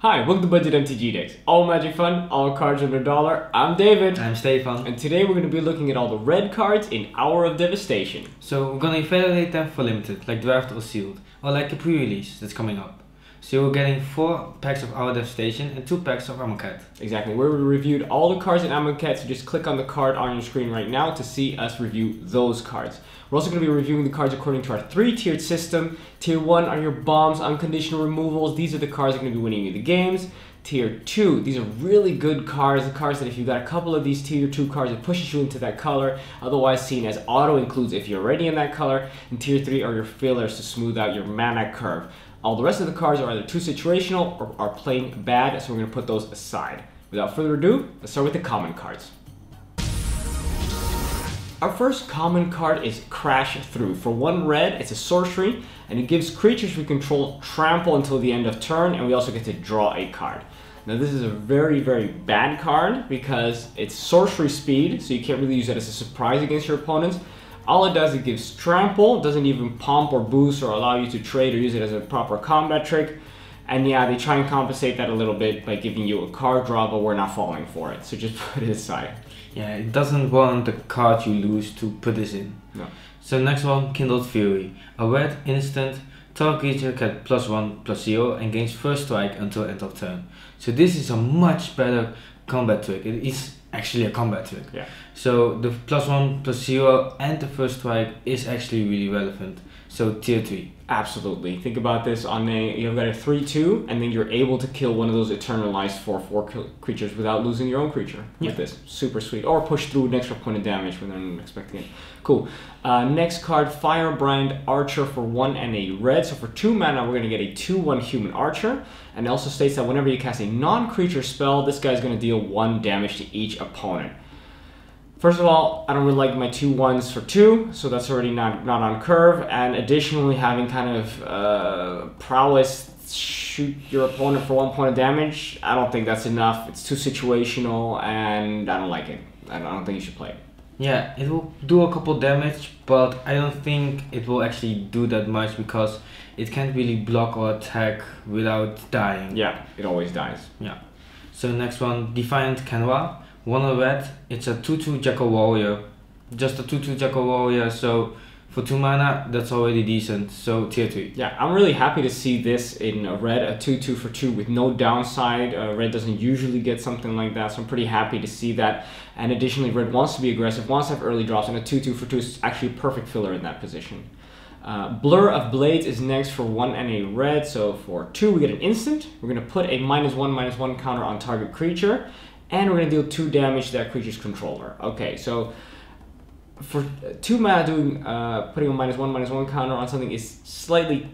Hi, welcome to Budget MTG Decks. All magic fun, all cards under $1. I'm David. I'm Stefan. And today we're going to be looking at all the red cards in Hour of Devastation. So we're going to evaluate them for limited, like draft or sealed, or like a pre-release that's coming up. So we're getting 4 packs of Hour of Devastation and 2 packs of Amonkhet. Exactly, we reviewed all the cards in Amonkhet, so just click on the card on your screen right now to see us review those cards. We're also going to be reviewing the cards according to our 3-tiered system. Tier 1 are your bombs, unconditional removals. These are the cards that are going to be winning you the games. Tier 2, these are really good cards, the cards that if you got a couple of these Tier 2 cards, it pushes you into that color, otherwise seen as auto includes if you're already in that color. And Tier 3 are your fillers to smooth out your mana curve. All the rest of the cards are either too situational or are plain bad, so we're going to put those aside. Without further ado, let's start with the common cards. Our first common card is Crash Through. For 1 red, it's a sorcery, and it gives creatures we control trample until the end of turn, and we also get to draw a card. Now this is a very, very bad card because it's sorcery speed, so you can't really use it as a surprise against your opponents. All it does, it gives trample, doesn't even pump or boost or allow you to trade or use it as a proper combat trick. And yeah, they try and compensate that a little bit by giving you a card draw, but we're not falling for it, so just put it aside. Yeah, it doesn't want the card you lose to put this in. No. So next one, Kindled Fury. A red instant, target creature gets +1/+0 and gains first strike until end of turn. So this is a much better combat trick. It is actually a combat trick. Yeah. So the +1/+0 and the first strike is actually really relevant. So tier 3. Absolutely. Think about this on you've got a 3/2 and then you're able to kill one of those eternalized 4/4 creatures without losing your own creature with this. Super sweet. Or push through an extra point of damage when they're not expecting it. Cool. Next card, Firebrand Archer for 1 and a red. So for 2 mana, we're going to get a 2/1 human archer. And it also states that whenever you cast a non-creature spell, this guy's going to deal 1 damage to each opponent. First of all, I don't really like my 2/1s for 2, so that's already not on curve. And additionally, having kind of prowess shoot your opponent for 1 point of damage, I don't think that's enough. It's too situational, and I don't like it. I don't think you should play it. Yeah, it will do a couple damage, but I don't think it will actually do that much because it can't really block or attack without dying. Yeah, it always dies. Yeah. So next one, Defiant Canwa. 1 red, it's a 2/2 Jackal Warrior. Just a 2/2 Jackal Warrior, so for 2 mana, that's already decent. So tier 3. Yeah, I'm really happy to see this in red, a 2/2 for 2 with no downside. Red doesn't usually get something like that, so I'm pretty happy to see that. And additionally, red wants to be aggressive, wants to have early drops, and a 2/2 for 2 is actually a perfect filler in that position. Blur of Blades is next for 1 and a red, so for 2 we get an instant. We're going to put a -1/-1 counter on target creature, and we're going to deal 2 damage to that creature's controller. Okay, so for 2 mana, putting a -1/-1 counter on something is slightly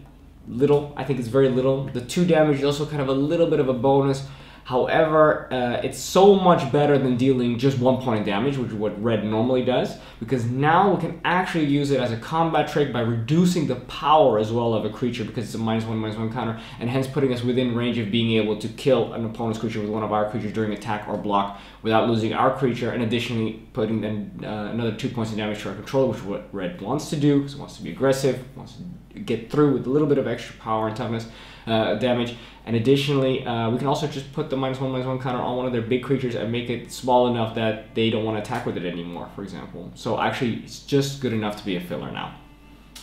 little. I think it's very little. The 2 damage is also kind of a little bit of a bonus. However, it's so much better than dealing just 1 point of damage, which is what red normally does, because now we can actually use it as a combat trick by reducing the power as well of a creature because it's a -1/-1 counter, and hence putting us within range of being able to kill an opponent's creature with one of our creatures during attack or block without losing our creature, and additionally putting then another 2 points of damage to our controller, which is what red wants to do, because it wants to be aggressive, wants to get through with a little bit of extra power and toughness damage. And additionally, we can also just put the -1/-1 counter on one of their big creatures and make it small enough that they don't want to attack with it anymore, for example. So actually, it's just good enough to be a filler now.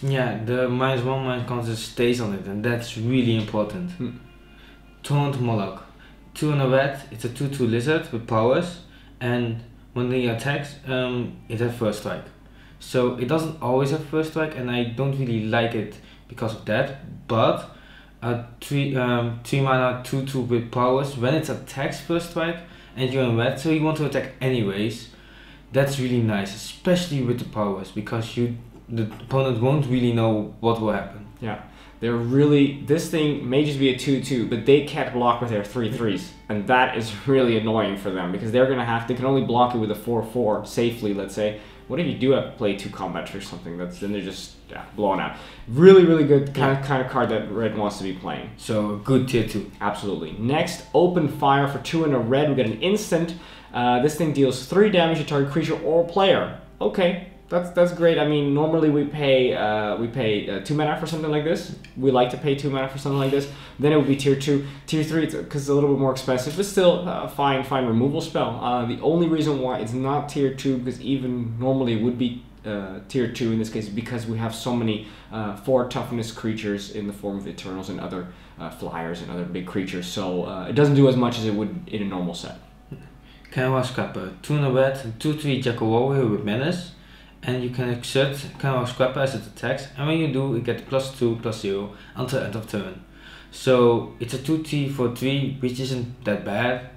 Yeah, the -1/-1 counter stays on it, and that's really important. Taunt Moloch. 2 and a red, it's a 2/2 lizard with powers, and when he attacks, it has first strike. So it doesn't always have first strike, and I don't really like it because of that, but a 3 mana 2/2 with powers, when it attacks first strike and you're in red, so you want to attack anyways, that's really nice, especially with the powers, because the opponent won't really know what will happen. Yeah, this thing may just be a 2/2, but they can't block with their 3/3s, and that is really annoying for them because they can only block it with a 4/4 safely, let's say. What if you do have to play 2 combat tricks or something? Then they're just blown out. Really, really good kind of card that red wants to be playing. So a good tier 2. Absolutely. Next, Open Fire for 2 and a red. We get an instant. This thing deals 3 damage to target creature or player. Okay, that's great. I mean, normally we pay 2 mana for something like this. We like to pay 2 mana for something like this. Then it would be tier 2. Tier 3, because it's a little bit more expensive, but still fine removal spell. The only reason why it's not tier 2, because even normally it would be tier 2 in this case, because we have so many 4 toughness creatures in the form of Eternals and other flyers and other big creatures. So it doesn't do as much as it would in a normal set. Canvas Scrapper, 2 in a red, 2/3 Jackal Warrior with Menace, and you can exert Canvas Scrapper as it attacks, and when you do, you get +2/+0 until end of turn. So it's a 2/3 for 3, which isn't that bad,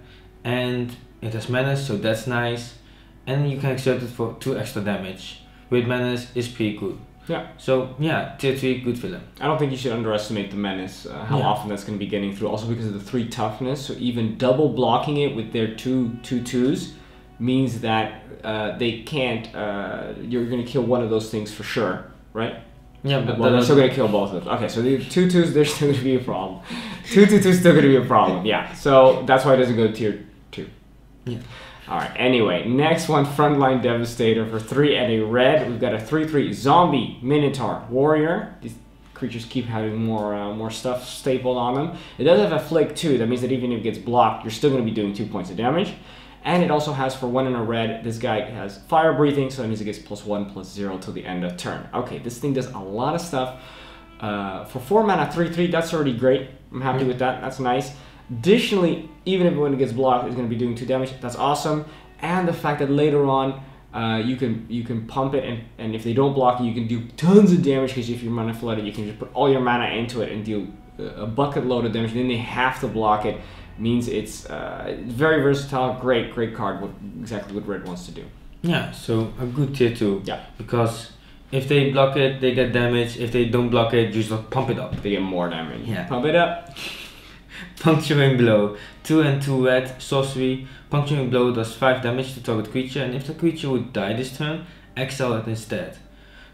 and it has Menace, so that's nice, and you can exert it for 2 extra damage. With Menace is pretty good. Yeah. So yeah, tier 3, good villain. I don't think you should underestimate the Menace, how often that's going to be getting through, also because of the 3 toughness. So even double blocking it with their 2/2s means that they can't, you're going to kill one of those things for sure, right? Yeah, but well, they're still going to kill both of them. Okay, so the 2/2s, they're still going to be a problem. 2/2 is still going to be a problem, yeah. So that's why it doesn't go to tier 2. Yeah. Alright, anyway, next one, Frontline Devastator for 3 and a red. We've got a 3/3 Zombie Minotaur Warrior. These creatures keep having more stuff stapled on them. It does have a Flake too. That means that even if it gets blocked, you're still going to be doing 2 points of damage. And it also has, for 1 and a red, this guy has Fire Breathing, so that means it gets +1/+0 till the end of turn. Okay, this thing does a lot of stuff. For 4 mana, 3/3, that's already great. I'm happy with that. That's nice. Additionally, even if when it gets blocked, it's going to be doing 2 damage. That's awesome. And the fact that later on, you can pump it, and if they don't block it, you can do tons of damage, because if you're mana flooded, you can just put all your mana into it and deal a bucket load of damage. Then they have to block it. Means it's very versatile. Great card. Exactly what red wants to do. Yeah, so a good tier 2. Yeah. Because if they block it, they get damage. If they don't block it, you just pump it up. They get more damage. Yeah. Pump it up. Puncturing Blow, 2 and 2 red, sorcery. Puncturing Blow does 5 damage to target creature, and if the creature would die this turn, exile it instead.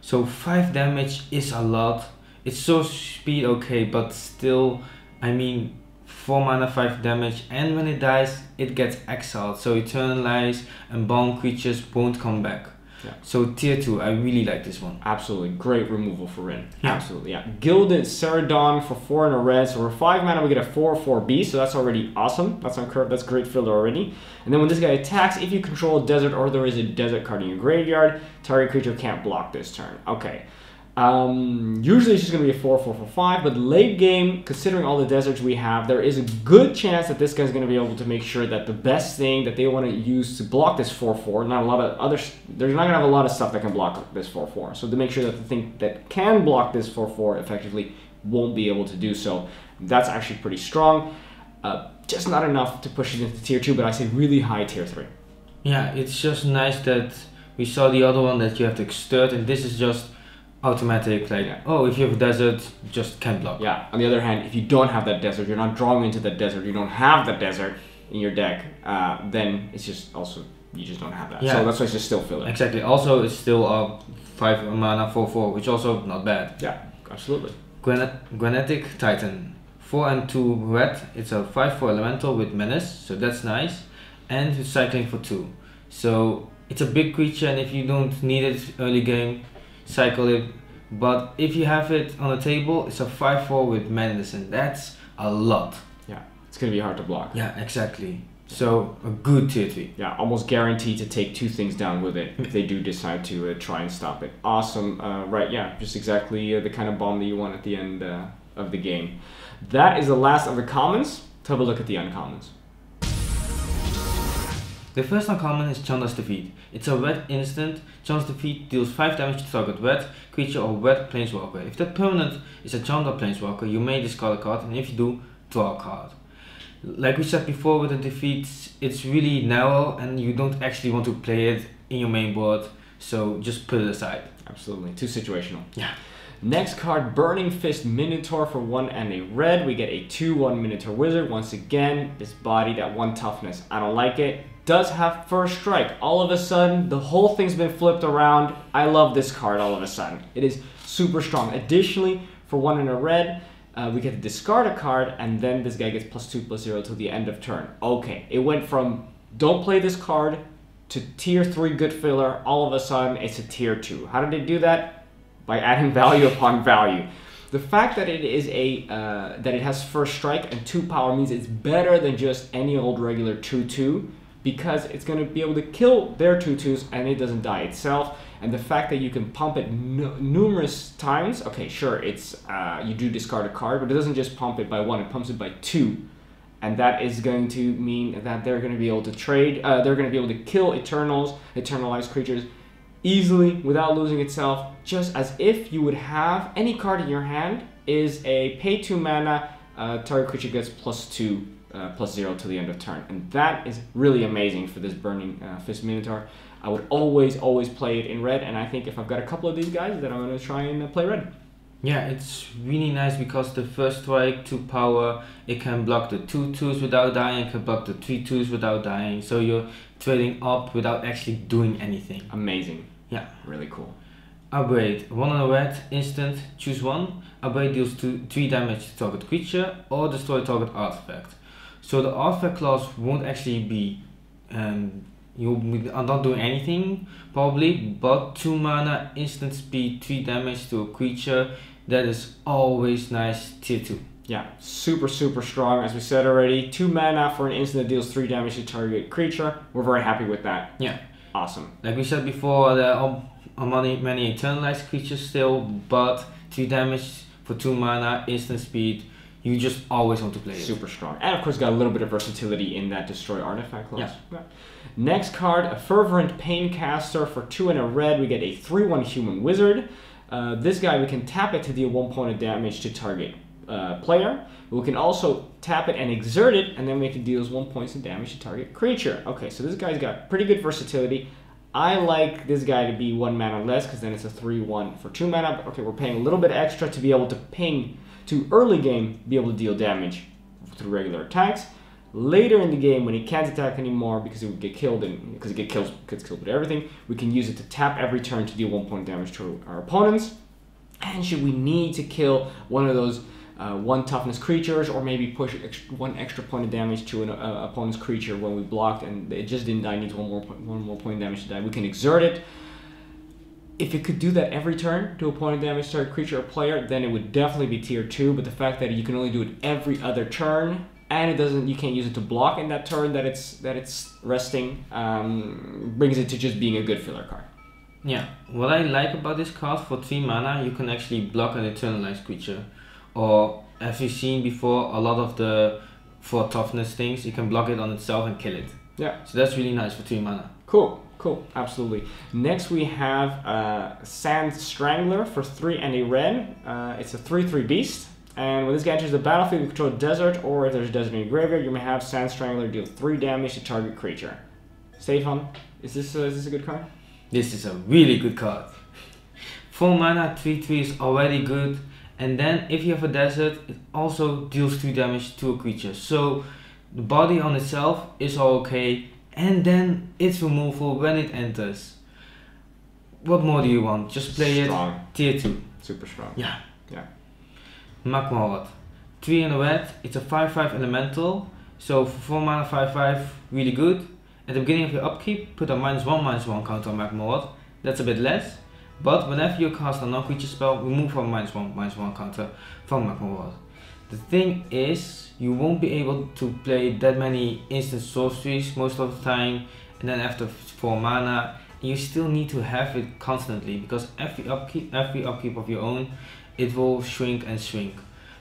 So 5 damage is a lot. It's sorcery speed okay, but still, I mean, 4 mana, 5 damage, and when it dies, it gets exiled. So Eternalize and Bound creatures won't come back. Yeah. So tier 2, I really like this one. Absolutely, great removal for Rin. Yeah. Absolutely, yeah. Gilded Ceradon for 4 and a red. So for 5 mana, we get a 4/4 so that's already awesome. That's great filler already. And then when this guy attacks, if you control a desert or there is a desert card in your graveyard, target creature can't block this turn. Okay. Usually it's just going to be a 4/4/5, but late game, considering all the deserts we have, there is a good chance that this guy's going to be able to make sure that the best thing that they want to use to block this 4/4, not a lot of other, they're not going to have a lot of stuff that can block this 4/4. So to make sure that the thing that can block this 4/4 effectively won't be able to do so, that's actually pretty strong. Just not enough to push it into tier 2, but I say really high tier 3. Yeah, it's just nice that we saw the other one that you have to extort, and this is just automatic, like, oh, if you have a desert, just can't block. Yeah, on the other hand, if you don't have that desert, you're not drawing into that desert, you don't have the desert in your deck, then it's just also, you just don't have that. Yeah. So that's why it's just still filler. Exactly. Also, it's still a 5 mana 4/4, which also not bad. Yeah, absolutely. Granitic Titan, 4 and 2 red. It's a 5/4 elemental with menace, so that's nice. And it's cycling for 2. So it's a big creature, and if you don't need it early game, cycle it. But if you have it on the table, it's a 5/4 with menace, and that's a lot. Yeah, it's gonna be hard to block. Yeah, exactly. So a good tier 3. Yeah, almost guaranteed to take 2 things down with it if they do decide to try and stop it. Awesome. Right, yeah, just exactly the kind of bomb that you want at the end of the game. That is the last of the commons. Let's have a look at the uncommons. The first uncommon is Chandra's Defeat. It's a red instant. Chandra's Defeat deals 5 damage to target red creature or red planeswalker. If that permanent is a Chandra planeswalker, you may discard a card, and if you do, draw a card. Like we said before with the defeats, it's really narrow and you don't actually want to play it in your main board, so just put it aside. Absolutely, too situational. Yeah. Next card, Burning Fist Minotaur for 1 and a red. We get a 2/1 Minotaur Wizard. Once again, this body, that 1 toughness. I don't like it. Does have first strike. All of a sudden, the whole thing's been flipped around. I love this card all of a sudden. It is super strong. Additionally, for 1 and a red, we get to discard a card, and then this guy gets +2/+0 till the end of turn. Okay, it went from don't play this card to tier 3 good filler, all of a sudden it's a tier 2. How did they do that? By adding value upon value. The fact that it is that it has first strike and 2 power means it's better than just any old regular 2/2, because it's going to be able to kill their 2/2s and it doesn't die itself. And the fact that you can pump it numerous times, okay, sure, it's you do discard a card, but it doesn't just pump it by 1, it pumps it by 2. And that is going to mean that they're going to be able to trade, they're going to be able to kill eternalized creatures easily without losing itself, just as if you would have any card in your hand is a pay 2 mana, target creature gets +2, +0 to the end of turn. And that is really amazing for this Burning Fist Minotaur. I would always play it in red, and I think if I've got a couple of these guys, then I'm going to try and play red. Yeah, it's really nice because the first strike, 2 power, it can block the 2/2s without dying, it can block the 3/2s without dying, so you're trading up without actually doing anything. Amazing. Yeah. Really cool. Upgrade, 1 on a red, instant, choose 1. Upgrade deals 3 damage to target creature or destroy target artifact. So the artifact clause won't actually be, you are not doing anything probably, but 2 mana, instant speed, 3 damage to a creature, that is always nice tier 2. Yeah, super strong. As we said already, 2 mana for an instant that deals 3 damage to target creature. We're very happy with that. Yeah. Awesome. Like we said before, there are many eternalized creatures still, but 3 damage for 2 mana, instant speed, you just always want to play it. Super strong. And of course got a little bit of versatility in that destroy artifact clause. Yeah. Next card, a Fervent Paincaster. For 2 and a red, we get a 3/1 human wizard. This guy, we can tap it to deal 1 point of damage to target player. We can also tap it and exert it, and then make it deals 1 point of damage to target creature. Okay, so this guy's got pretty good versatility. I like this guy to be 1 mana less, because then it's a 3/1 for 2 mana. But okay, we're paying a little bit extra to be able to ping to early game, be able to deal damage through regular attacks. Later in the game, when he can't attack anymore because it would get killed, and because it gets killed with everything, we can use it to tap every turn to deal 1 point damage to our opponents. And should we need to kill one of those 1 toughness creatures, or maybe push 1 extra point of damage to an opponent's creature when we blocked and it just didn't die, needs 1 more point of damage to die, we can exert it. If it could do that every turn to a point of damage to a creature or player, then it would definitely be tier 2. But the fact that you can only do it every other turn, and you can't use it to block in that turn that it's resting, brings it to just being a good filler card. Yeah, what I like about this card, for 3 mana, you can actually block an eternalized creature. Or, as we've seen before, a lot of the 4 toughness things, you can block it on itself and kill it. Yeah. So that's really nice for 3 mana. Cool, absolutely. Next we have Sand Strangler for 3 and a red. It's a 3/3 beast. And when this guy enters the battlefield, you control a desert, or if there's a desert in your graveyard, you may have Sand Strangler deal 3 damage to target creature. Stefan, is this a good card? This is a really good card. 4 mana, 3/3 is already good. And then if you have a desert, it also deals 3 damage to a creature. So the body on itself is all okay. And then it's removal when it enters. What more do you want? Just play Strong. it tier 2. Super strong. Yeah. Yeah. Magma Horde. 3 in a red, it's a 5/5 elemental. So for 4 mana, 5/5, really good. At the beginning of your upkeep, put a -1/-1 counter on Magma Horde. That's a bit less. But whenever you cast a non-creature spell, remove a -1/-1 counter from Magma Horde. The thing is, you won't be able to play that many instant sorceries most of the time, and then after 4 mana, you still need to have it constantly, because every upkeep of your own, it will shrink and shrink.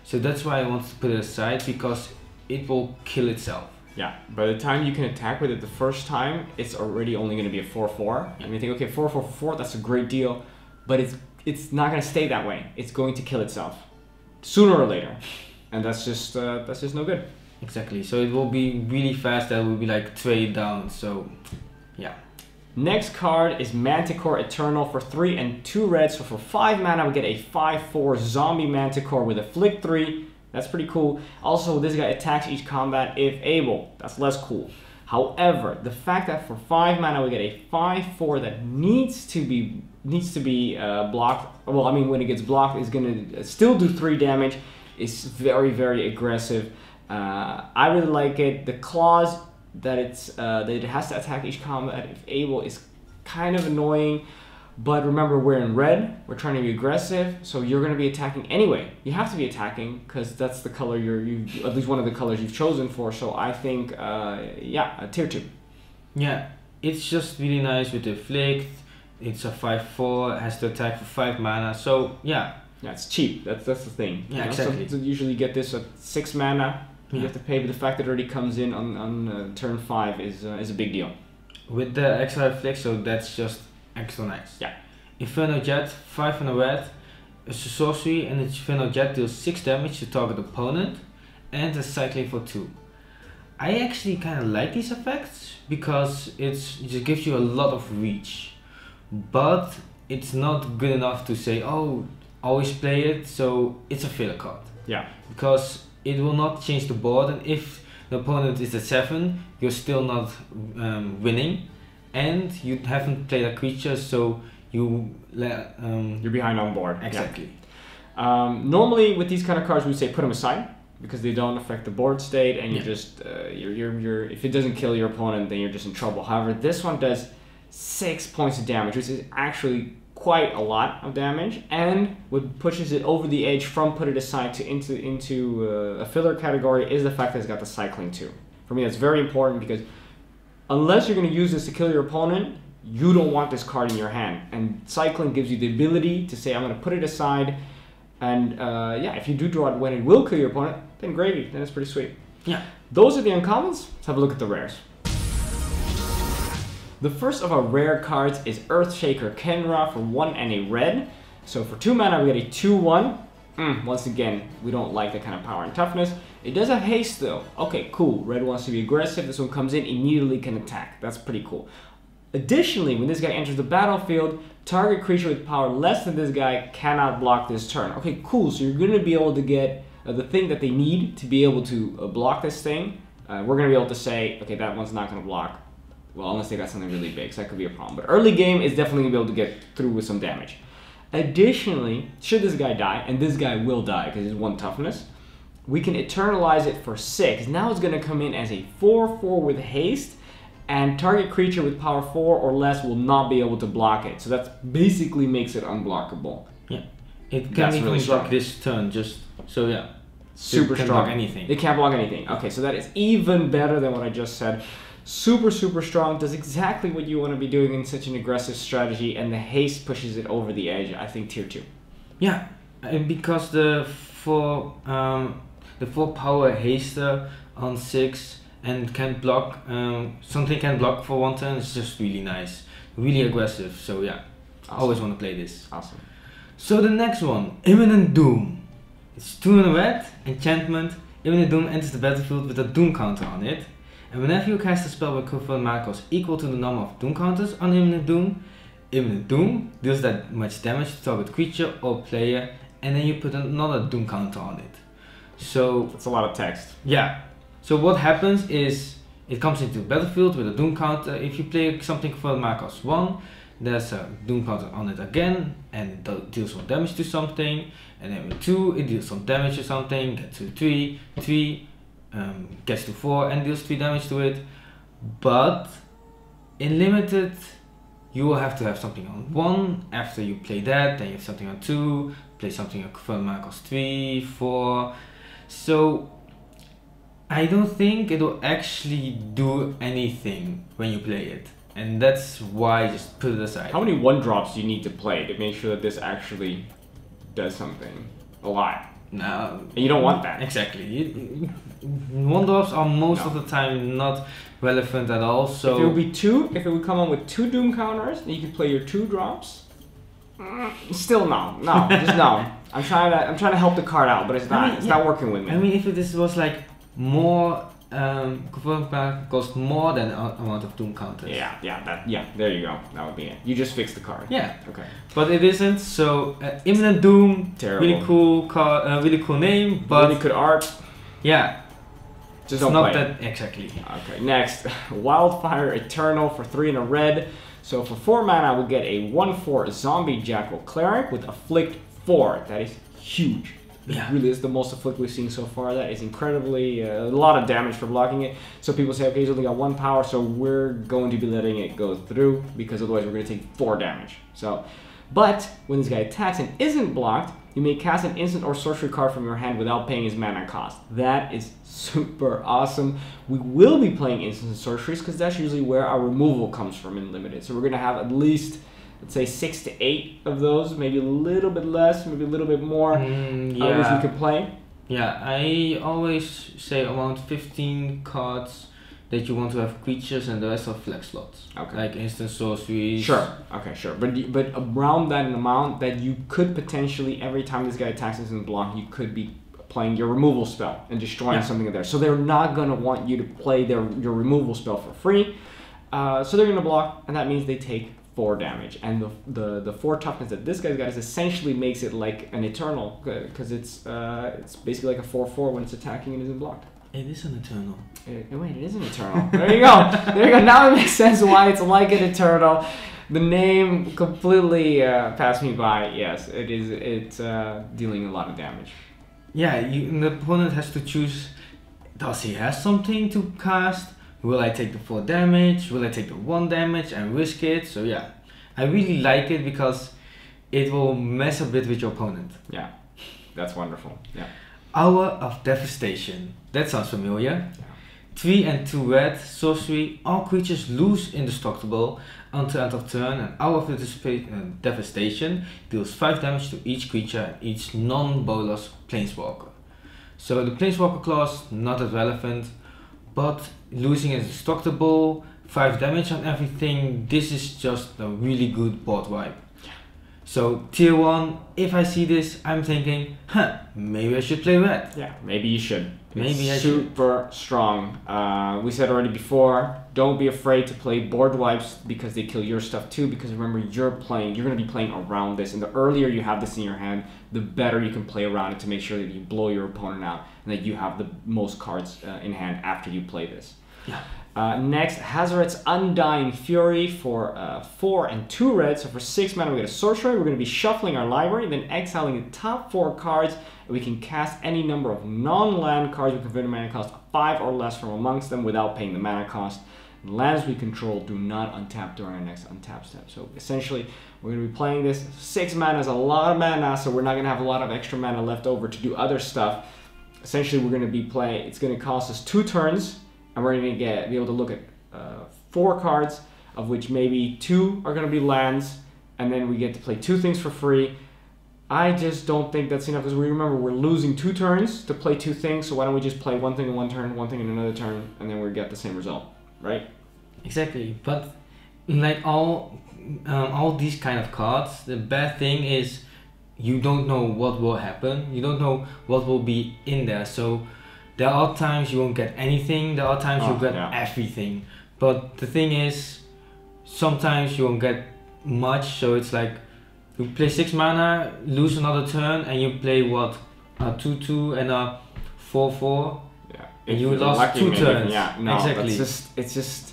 So that's why I want to put it aside, because it will kill itself. Yeah, by the time you can attack with it the first time, it's already only going to be a 4/4. And you think, okay, 4/4, that's a great deal, but it's not going to stay that way. It's going to kill itself sooner or later, and that's just no good. Exactly. So it will be really fast. That will be like trade down. So, yeah. Next card is Manticore Eternal for 3 and 2 red. So for 5 mana, we get a 5/4 zombie Manticore with a flick 3. That's pretty cool. Also, this guy attacks each combat if able. That's less cool. However, the fact that for 5 mana we get a 5/4 that needs to be blocked. Well, I mean, when it gets blocked, it's gonna still do 3 damage. It's very aggressive. I really like it. The clause that that it has to attack each combat if able is kind of annoying. But remember, we're in red, we're trying to be aggressive, so you're going to be attacking anyway. You have to be attacking because that's the color at least one of the colors you've chosen for. So I think, yeah, a tier 2. Yeah, it's just really nice with the Afflict. It's a 5/4, has to attack for 5 mana, so yeah. Yeah, it's cheap. That's the thing. Yeah, exactly. So usually get this at 6 mana. You Yeah. have to pay, but the fact that it already comes in on turn 5 is a big deal. With the extra Afflict, so that's just extra nice. Yeah. Inferno Jet, 5 and a red. It's a sorcery, and its Inferno Jet deals 6 damage to target opponent, and it's cycling for 2. I actually kind of like these effects because it just gives you a lot of reach, but it's not good enough to say, oh, always play it. So it's a filler card. Yeah. Because it will not change the board, and if the opponent is at 7, you're still not winning, and you haven't played a creature, so you're behind on board. Exactly. Yeah. Normally with these kind of cards, we say put them aside because they don't affect the board state, and you're just you're if it doesn't kill your opponent, then you're just in trouble. However, this one does 6 points of damage, which is actually quite a lot of damage, and what pushes it over the edge from put it aside to into a filler category is the fact that it's got the cycling too. For me, that's very important because unless you're going to use this to kill your opponent, you don't want this card in your hand. And cycling gives you the ability to say, I'm going to put it aside, and yeah, if you do draw it when it will kill your opponent, then gravy, then it's pretty sweet. Yeah. Those are the uncommons. Let's have a look at the rares. The first of our rare cards is Earthshaker Kenra for 1 and a red. So for 2 mana, we get a 2/1. Once again, we don't like that kind of power and toughness. It does have haste though. Okay, cool. Red wants to be aggressive. This one comes in, immediately can attack. That's pretty cool. Additionally, when this guy enters the battlefield, target creature with power less than this guy cannot block this turn. Okay, cool. So you're going to be able to get the thing that they need to be able to block this thing. We're going to be able to say, okay, that one's not going to block. Well, unless they got something really big, so that could be a problem. But early game is definitely going to be able to get through with some damage. Additionally, should this guy die, and this guy will die because he's 1 toughness, we can eternalize it for 6. Now it's going to come in as a 4/4 with haste, and target creature with power 4 or less will not be able to block it. So that basically makes it unblockable. Yeah, it can even really block this turn, just so yeah. Super it can't strong. block anything. It can't block anything. Okay, so that is even better than what I just said. Super strong, does exactly what you want to be doing in such an aggressive strategy, and the haste pushes it over the edge. I think tier 2. Yeah, because the 4 power haster on 6 and can block something can block for 1 turn is just really nice, really aggressive. So yeah, awesome. I always want to play this. Awesome. So the next one, Imminent Doom. It's 2 and a red enchantment. Imminent Doom enters the battlefield with a Doom counter on it. And whenever you cast a spell with confirmed mana cost equal to the number of Doom counters on Imminent Doom deals that much damage to target creature or player, and then you put another Doom counter on it. So that's a lot of text. Yeah. So what happens is it comes into the battlefield with a Doom counter. If you play something for mana cost 1, there's a Doom counter on it again, and it deals some damage to something. And then with 2, it deals some damage to something. Get to 3, gets to 4 and deals 3 damage to it. But in limited, you will have to have something on 1. After you play that, then you have something on 2. Play something on confirmed mana cost 3, 4. So I don't think it will actually do anything when you play it, and that's why I just put it aside. How many 1-drops do you need to play to make sure that this actually does something? A lot. No, and you don't want that. Exactly. 1-drops are most of the time not relevant at all. So if it would be 2, if it would come on with 2 Doom counters, and you could play your 2-drops. Still no, just no. I'm trying to help the card out, but it's not. It's not working with me. I mean, if this was like more confirmed mana cost more than amount of Doom counters. Yeah. There you go. That would be it. You just fixed the card. Yeah. Okay. But it isn't. So Imminent Doom. Terrible. Really cool card. Really cool name. But really good art. Yeah. Just don't play that exactly. Okay. Next, Wildfire Eternal for 3 and a red. So for 4 mana, we'll get a 1/4 Zombie Jackal Cleric with Afflict 4. That is huge. It really is the most afflict we've seen so far. That is incredibly a lot of damage for blocking it. So people say, okay, he's only got 1 power, so we're going to be letting it go through because otherwise we're going to take 4 damage. So, but when this guy attacks and isn't blocked, you may cast an instant or sorcery card from your hand without paying his mana cost. That is super awesome. We will be playing instants and sorceries because that's usually where our removal comes from in Limited. So we're going to have at least, let's say, 6 to 8 of those, maybe a little bit less, maybe a little bit more, which we could play. Yeah, I always say around 15 cards that you want to have creatures and the rest are flex slots. Okay. Like instant sorceries. Sure. Okay, sure. But around that amount that you could potentially, every time this guy attacks us in the block, you could be playing your removal spell and destroying something in there. So they're not going to want you to play your removal spell for free. So they're going to block, and that means they take 4 damage. And the 4 toughness that this guy's got is essentially makes it like an Eternal, because it's basically like a 4/4 when it's attacking and isn't blocked. It is an Eternal. Wait, it is an Eternal. There you go. There you go. Now it makes sense why it's like an Eternal. The name completely passed me by. Yes, it is. It's dealing a lot of damage. Yeah, the opponent has to choose, does he have something to cast? Will I take the 4 damage? Will I take the 1 damage and risk it? So yeah, I really like it because it will mess a bit with your opponent. Yeah, that's wonderful. Yeah. Hour of Devastation. That sounds familiar. Yeah. 3 and 2 red, sorcery, all creatures lose indestructible until end of turn, and Hour of Devastation deals 5 damage to each creature and each non-bolas planeswalker. So the planeswalker clause, not as relevant, but losing indestructible, 5 damage on everything, this is just a really good board wipe. So tier 1, if I see this, I'm thinking, maybe I should play red. Yeah, maybe you should. Maybe it's super strong. We said already before, don't be afraid to play board wipes because they kill your stuff too, because remember you're going to be playing around this, and the earlier you have this in your hand, the better you can play around it to make sure that you blow your opponent out and that you have the most cards in hand after you play this. Yeah. Next, Hazoret's Undying Fury for 4 and 2 red. So for 6 mana we get a sorcerer. We're going to be shuffling our library, then exiling the top 4 cards. And we can cast any number of non-land cards with converted mana cost 5 or less from amongst them without paying the mana cost. And lands we control do not untap during our next untap step. So essentially, we're going to be playing this. 6 mana is a lot of mana, so we're not going to have a lot of extra mana left over to do other stuff. Essentially, we're going to be playing, it's going to cost us 2 turns. And we're going to be able to look at 4 cards, of which maybe 2 are going to be lands, and then we get to play 2 things for free. I just don't think that's enough, because remember, we're losing 2 turns to play 2 things, so why don't we just play 1 thing in 1 turn, 1 thing in another turn, and then we get the same result, right? Exactly, but like all these kind of cards, the bad thing is you don't know what will happen, you don't know what will be in there, so there are times you won't get anything, there are times you'll get everything. But the thing is, sometimes you won't get much, so it's like you play 6 mana, lose another turn, and you play what? A 2/2 and a 4/4. Yeah. And you lost 2 turns. Yeah, no, exactly. It's just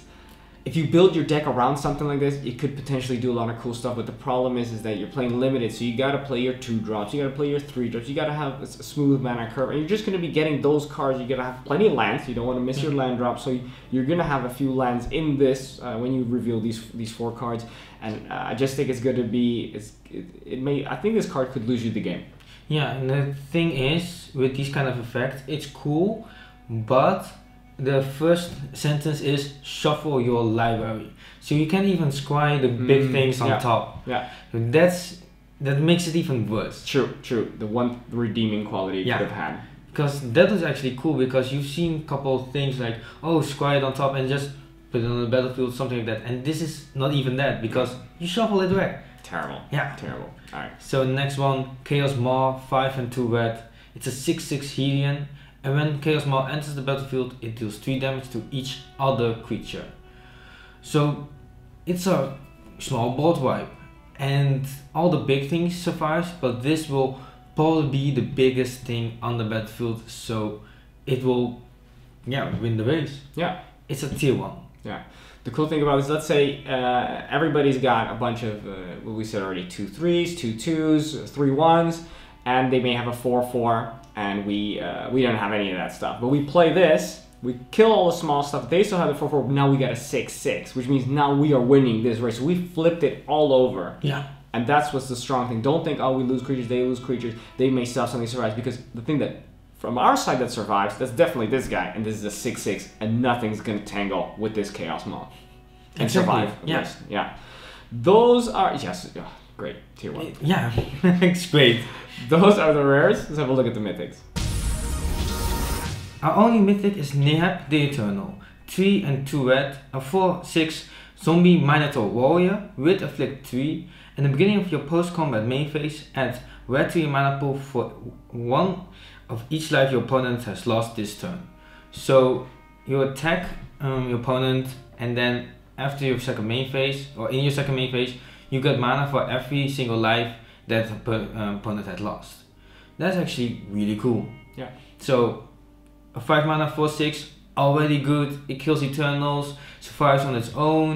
if you build your deck around something like this, it could potentially do a lot of cool stuff, but the problem is that you're playing limited, so you gotta play your 2 drops, you gotta play your 3 drops, you gotta have a smooth mana curve, and you're just gonna be getting those cards. You gotta have plenty of lands, you don't want to miss your land drop, so you're gonna have a few lands in this when you reveal these 4 cards, and I just think it's gonna be, I think this card could lose you the game. Yeah, and the thing is, with these kind of effects, it's cool, but the first sentence is shuffle your library, so you can't even scry the big things on top. Yeah, that makes it even worse. True. The one redeeming quality you could have had. Because that was actually cool, because you've seen a couple of things like, oh, scry it on top and just put it on the battlefield, something like that. And this is not even that, because you shuffle it back. Terrible. Yeah. Terrible. Alright. So next one, Chaos Maw, 5 and 2 red. It's a 6/6 Helion. And when Chaos Maw enters the battlefield, it deals 3 damage to each other creature. So it's a small board wipe, and all the big things survives, but this will probably be the biggest thing on the battlefield, so it will win the race. Yeah. It's a tier 1. Yeah. The cool thing about this, let's say everybody's got a bunch of, what we said already, 2 3s, 2 2s, 3 1s, and they may have a 4/4, and we don't have any of that stuff. But we play this, we kill all the small stuff. They still have the 4/4, but now we got a 6/6, which means now we are winning this race. So we flipped it all over. Yeah. And that's what's the strong thing. Don't think, oh, we lose creatures, they lose creatures, they may still have something survives, because the thing that from our side that survives, that's definitely this guy, and this is a 6/6, and nothing's gonna tangle with this Chaos Maw and survive. Yeah. Yeah. Those are great tier 1. Yeah, it's great. Those are the rares. Let's have a look at the mythics. Our only mythic is Neheb the Eternal. 3 and 2 red, a 4/6 zombie Minotaur warrior with afflict 3. In the beginning of your post-combat main phase, add red to your mana pool for 1 of each life your opponent has lost this turn. So you attack your opponent, and then after your second main phase, or in your second main phase, you get mana for every single life that opponent had lost. That's actually really cool. Yeah. So a 5 mana 4/6, already good. It kills Eternals, survives on its own.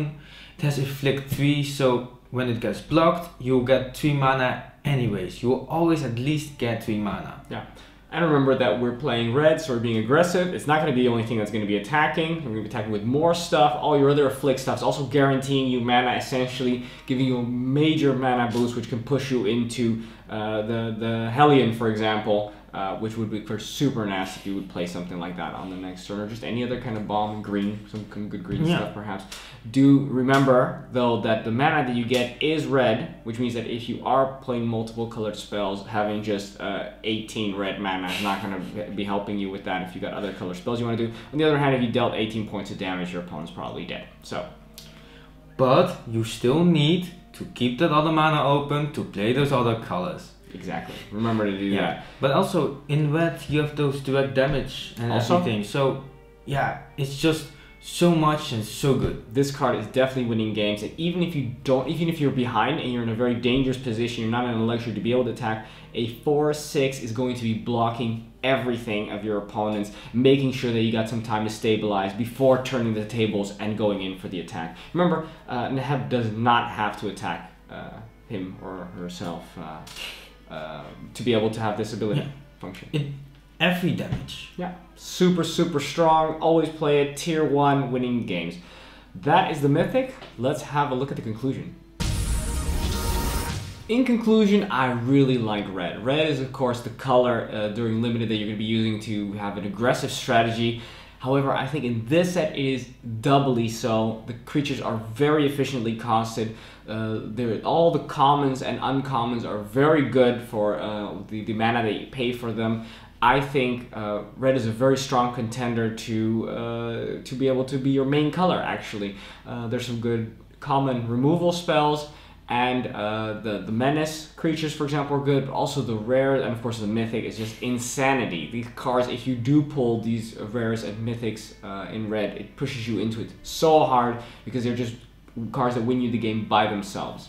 It has afflict 3, so when it gets blocked, you'll get 3 mana anyways. You'll always at least get 3 mana. Yeah. And remember that we're playing red, so we're being aggressive. It's not going to be the only thing that's going to be attacking. We're going to be attacking with more stuff. All your other afflict stuff is also guaranteeing you mana, essentially giving you a major mana boost, which can push you into the Hellion, for example, which would be super nasty if you would play something like that on the next turn, or just any other kind of bomb in green, some good green stuff perhaps. Do remember, though, that the mana that you get is red, which means that if you are playing multiple colored spells, having just 18 red mana is not going to be helping you with that if you got other colored spells you want to do. On the other hand, if you dealt 18 points of damage, your opponent's probably dead. So, but you still need to keep that other mana open to play those other colors. Exactly. Remember to do that. But also in red you have those direct damage and everything. So yeah, it's just so much and so good. This card is definitely winning games, and even if you're behind and you're in a very dangerous position, you're not in a luxury to be able to attack, a 4/6 is going to be blocking everything of your opponents, making sure that you got some time to stabilize before turning the tables and going in for the attack. Remember, Neheb does not have to attack him or herself to be able to have this ability function. Every damage. Yeah, super strong. Always play it. Tier 1 winning games. That is the mythic. Let's have a look at the conclusion. In conclusion, I really like red. Red is of course the color during limited that you're going to be using to have an aggressive strategy. However, I think in this set it is doubly so. The creatures are very efficiently costed. All the commons and uncommons are very good for the mana that you pay for them. I think red is a very strong contender to be able to be your main color, actually. There's some good common removal spells, and the menace creatures, for example, are good, but also the rares, and of course the mythic is just insanity. These cards, if you do pull these rares and mythics in red, it pushes you into it so hard, because they're just cards that win you the game by themselves.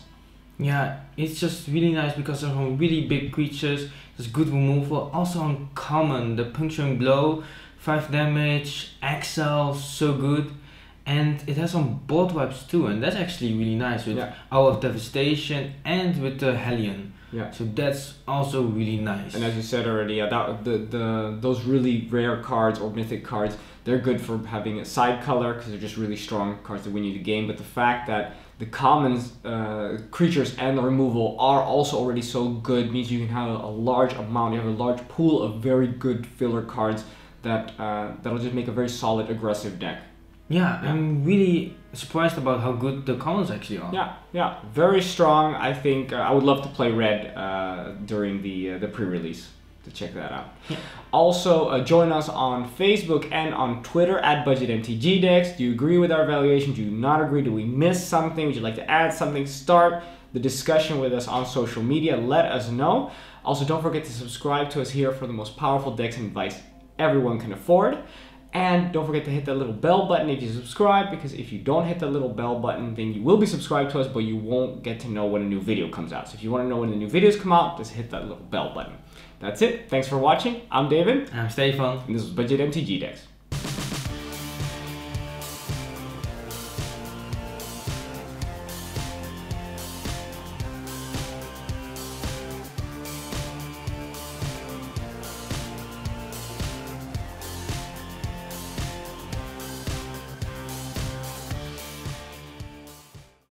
Yeah, it's just really nice because they're some really big creatures. There's good removal. Also on common, the puncturing blow, 5 damage, exile, so good. And it has some board wipes too, and that's actually really nice with Hour of Devastation and with the Hellion. Yeah. So that's also really nice. And as you said already, those really rare cards or mythic cards, they're good for having a side color because they're just really strong cards that win you the game. But the fact that the commons, creatures and the removal are also already so good means you can have a large amount, you have a large pool of very good filler cards that that'll just make a very solid aggressive deck. Yeah, I'm really surprised about how good the commons actually are. Yeah, very strong. I think I would love to play red during the pre-release, to check that out. Yeah. Also, join us on Facebook and on Twitter at Budget MTG Decks. Do you agree with our evaluation? Do you not agree? Do we miss something? Would you like to add something? Start the discussion with us on social media. Let us know. Also, don't forget to subscribe to us here for the most powerful decks and advice everyone can afford. And don't forget to hit that little bell button if you subscribe, because if you don't hit that little bell button, then you will be subscribed to us, but you won't get to know when a new video comes out. So if you want to know when the new videos come out, just hit that little bell button. That's it. Thanks for watching. I'm David. I'm Stefan. And this was Budget MTG Decks.